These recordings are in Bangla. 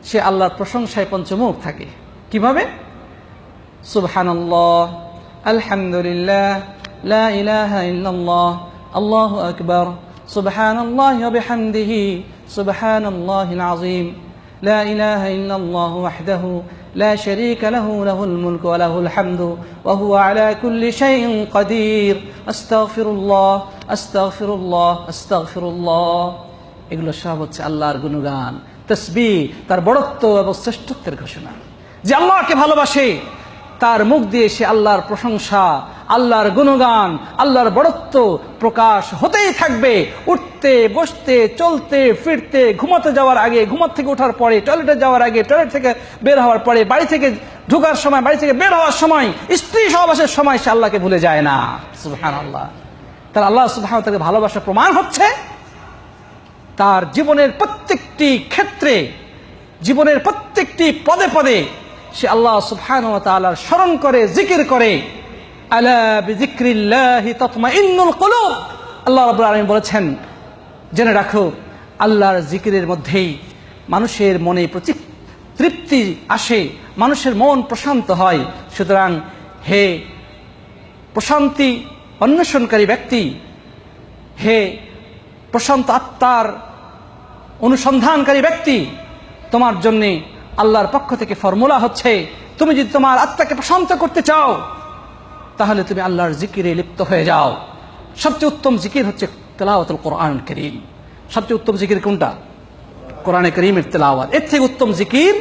সে আল্লাহর প্রশংসায় পঞ্চমুখ থাকে। কিভাবে? সুবহানাল্লাহ, আলহামদুলিল্লাহ, লা ইলাহা ইল্লাল্লাহ, আল্লাহু আকবার, সুবহানাল্লাহি ওয়া বিহামদিহি, সুবহানাল্লাহিল আযীম, লা ইলাহা ইল্লাল্লাহ ওয়াহদাহু লা শারীকা লাহু, লাহুল মুলকু ওয়া লাহুল হামদু ওয়া হুয়া আলা কুল্লি শাইইন কাদির, আস্তাগফিরুল্লাহ, আস্তাগফিরুল্লাহ, আস্তাগফিরুল্লাহ। এগুলো সব হচ্ছে আল্লাহর গুণগান, তাসবিহ, তার বড়ত্ব এবং শ্রেষ্ঠত্বের ঘোষণা। যে আল্লাহকে ভালোবাসে তার মুখ দিয়ে সে আল্লাহর প্রশংসা, আল্লাহর গুণগান, আল্লাহর বড়ত্ব প্রকাশ হতেই থাকবে। উঠতে, বসতে, চলতে, ফিরতে, ঘুমাতে যাওয়ার আগে, ঘুমার থেকে ওঠার পরে, টয়লেটে যাওয়ার আগে, টয়লেট থেকে বের হওয়ার পরে, বাড়ি থেকে ঢোকার সময়, বাড়ি থেকে বের হওয়ার সময়, স্ত্রী সহবাসের সময় সে আল্লাহকে ভুলে যায় না। সুবহানাল্লাহ। তার আল্লাহ সুবহানাহু ওয়া তাআলা ভালোবাসার প্রমাণ হচ্ছে তার জীবনের প্রত্যেকটি ক্ষেত্রে, জীবনের প্রত্যেকটি পদে পদে সে আল্লাহ সুবহানাহু ওয়া তাআলার স্মরণ করে, জিকির করে। আলা বিযিকরিল্লাহি তাতমাইন্নুল কুলুব। আল্লাহ রাব্বুল আলামিন বলেছেন, জেনে রাখো আল্লাহর জিকিরের মধ্যেই মানুষের মনে তৃপ্তি আসে, মানুষের মন প্রশান্ত হয়। সুতরাং হে প্রশান্তি অন্বেষণকারী ব্যক্তি, হে প্রশান্ত আত্মার অনুসন্ধানকারী ব্যক্তি, তোমার জন্যে আল্লাহর পক্ষ থেকে ফর্মুলা হচ্ছে, তুমি যদি তোমার আত্মাকে প্রশান্ত করতে চাও তাহলে তুমি আল্লাহর জিকিরে লিপ্ত হয়ে যাও। সবচেয়ে উত্তম জিকির হচ্ছে তেলাওয়াতুল কোরআনুল কারীম। সবচেয়ে উত্তম জিকির কোনটা? কোরআনে কারীমের তেলাওয়াত। এর থেকে উত্তম জিকির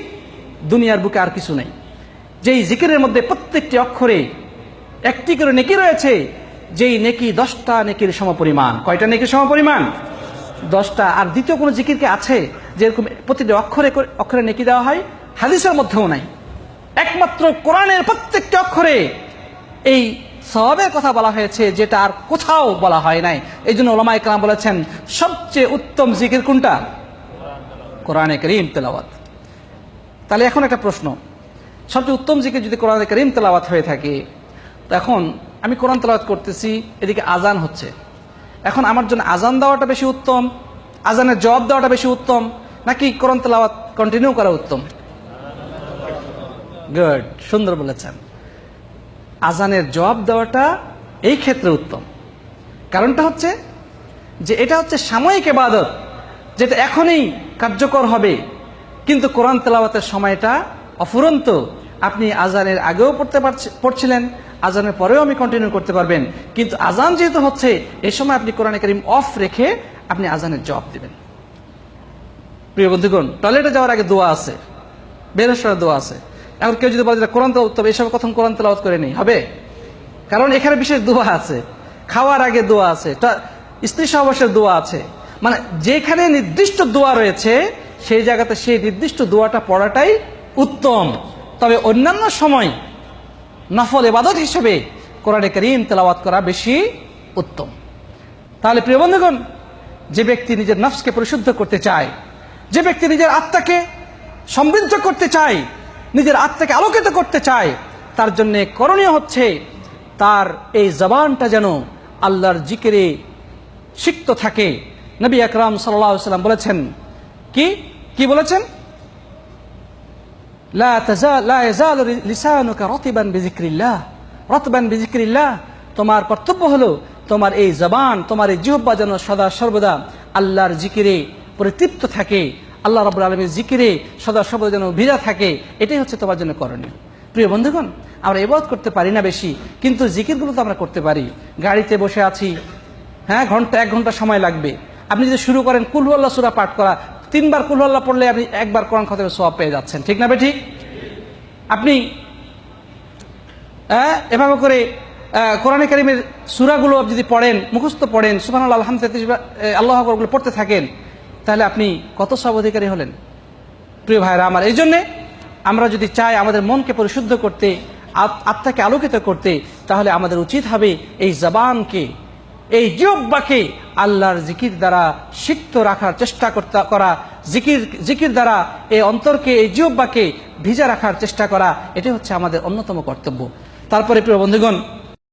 দুনিয়ার বুকে আর কিছু নেই। যেই জিকিরের মধ্যে প্রত্যেকটি অক্ষরে একটি করে নেকি রয়েছে, যেই নেকি 10টা নেকির সমপরিমাণ। কয়টা নেকির সমপরিমাণ? 10টা। আর দ্বিতীয় কোনো জিকির কি আছে যেরকম প্রতিটি অক্ষরে অক্ষরে নেকি দেওয়া হয়? হাদিসের মধ্যেও নাই। একমাত্র কোরআনের প্রত্যেকটি অক্ষরে এই সওয়াবের কথা বলা হয়েছে, যেটা আর কোথাও বলা হয় নাই। এই জন্য উলামায়ে কেরাম বলেছেন সবচেয়ে উত্তম জিকির কোনটা? কোরআনে কারীম তেলাওয়াত। তাহলে এখন একটা প্রশ্ন, সবচেয়ে উত্তম জিকির যদি কোরআনে কারীম তেলাওয়াত হয়ে থাকে, তো এখন আমি কোরআন তেলাওয়াত করতেছি, এদিকে আজান হচ্ছে, এখন আমার জন্য আজান দেওয়াটা বেশি উত্তম, আজানের জবাব দেওয়াটা বেশি উত্তম, নাকি কোরআন তেলাওয়াত কন্টিনিউ করা উত্তম? গুড, সুন্দর বলেছেন। আজানের জবাব দেওয়াটা এই ক্ষেত্রে উত্তম। কারণটা হচ্ছে যে এটা হচ্ছে সাময়িক ইবাদত, যেটা এখনই কার্যকর হবে, কিন্তু কোরআন তেলাওয়াতের সময়টা অফুরন্ত। আপনি আজানের আগেও পড়ছিলেন, আজানের পরেও আমি কন্টিনিউ করতে পারবেন, কিন্তু আজান যেহেতু হচ্ছে এই সময় আপনি কোরআনে কারীম অফ রেখে আপনি আজানের জবাব দিবেন। প্রিয় বন্ধুগণ, টয়লেটে যাওয়ার আগে দোয়া আছে, বেরোর সময় দোয়া আছে। এখন কেউ যদি বলে যে কোরআন তেলাওয়াত হবে, এসব কথা কোরআন তেলাওয়াত করে নেই হবে? কারণ এখানে বিশেষ দোয়া আছে, খাওয়ার আগে দোয়া আছে, স্ত্রী সহবাসের দোয়া আছে। মানে যেখানে নির্দিষ্ট দোয়া রয়েছে সেই জায়গাতে সেই নির্দিষ্ট দোয়াটা পড়াটাই উত্তম। তবে অন্যান্য সময় নফল ইবাদত হিসেবে কোরআনে কারীম তেলাওয়াত করা বেশি উত্তম। তাহলে প্রিয় বন্ধুগণ, যে ব্যক্তি নিজের নফসকে পরিশুদ্ধ করতে চায়, যে ব্যক্তি নিজের আত্মাকে সমৃদ্ধ করতে চায়, নিজের আত্মাকে আলোকিত করতে চায়, তার জন্য করণীয় হচ্ছে তার এই জবানটা যেন আল্লাহর জিকিরে সিক্ত থাকে। নবী আকরাম সাল্লাল্লাহু আলাইহি ওয়াসাল্লাম বলেছেন, কি বলেছেন? লা ইয়াজালু লিসানুকা রাতিবান বিযিকরিল্লাহ, রাতবান বিযিকরিল্লাহ। তোমার কর্তব্য হলো তোমার এই জবান, তোমার এই জিহ্বা যেন সদা সর্বদা আল্লাহর জিকিরে পরিতৃপ্ত থাকে, আল্লাহ রাব্বুল আলামিনের জিকিরে সদা সর্বদা যেন ভিজা থাকে। এটাই হচ্ছে তোমার জন্য করণীয়। প্রিয় বন্ধুগণ, আমরা ইবাদত করতে পারি না বেশি, কিন্তু জিকিরগুলো তো আমরা করতে পারি। গাড়িতে বসে আছি, হ্যাঁ, 1 ঘন্টা সময় লাগবে। আপনি যদি শুরু করেন কুল হু আল্লাহ সূরা পাঠ করা, 3 বার কুল হু আল্লাহ পড়লে আপনি 1 বার কোরআন খতমের সওয়াব পেয়ে যাচ্ছেন, ঠিক না ঠিক? আপনি এভাবে করে কোরআনে কারীমের সূরাগুলো যদি পড়েন, মুখস্থ পড়েন, সুবহানাল্লাহ, আলহামদুলিল্লাহ, আল্লাহু আকবার গুলো পড়তে থাকেন, তাহলে আপনি কত সওয়াব অধিকারী হলেন। প্রিয় ভাইরা আমার, এই জন্যে আমরা যদি চাই আমাদের মনকে পরিশুদ্ধ করতে, আত্মাকে আলোকিত করতে, তাহলে আমাদের উচিত হবে এই জবানকে, এই জিহ্বাকে আল্লাহর জিকির দ্বারা সিক্ত রাখার চেষ্টা করা, জিকির দ্বারা এই অন্তরকে, এই জিহ্বাকে ভিজা রাখার চেষ্টা করা। এটাই হচ্ছে আমাদের অন্যতম কর্তব্য। তারপরে প্রিয় বন্ধুগণ,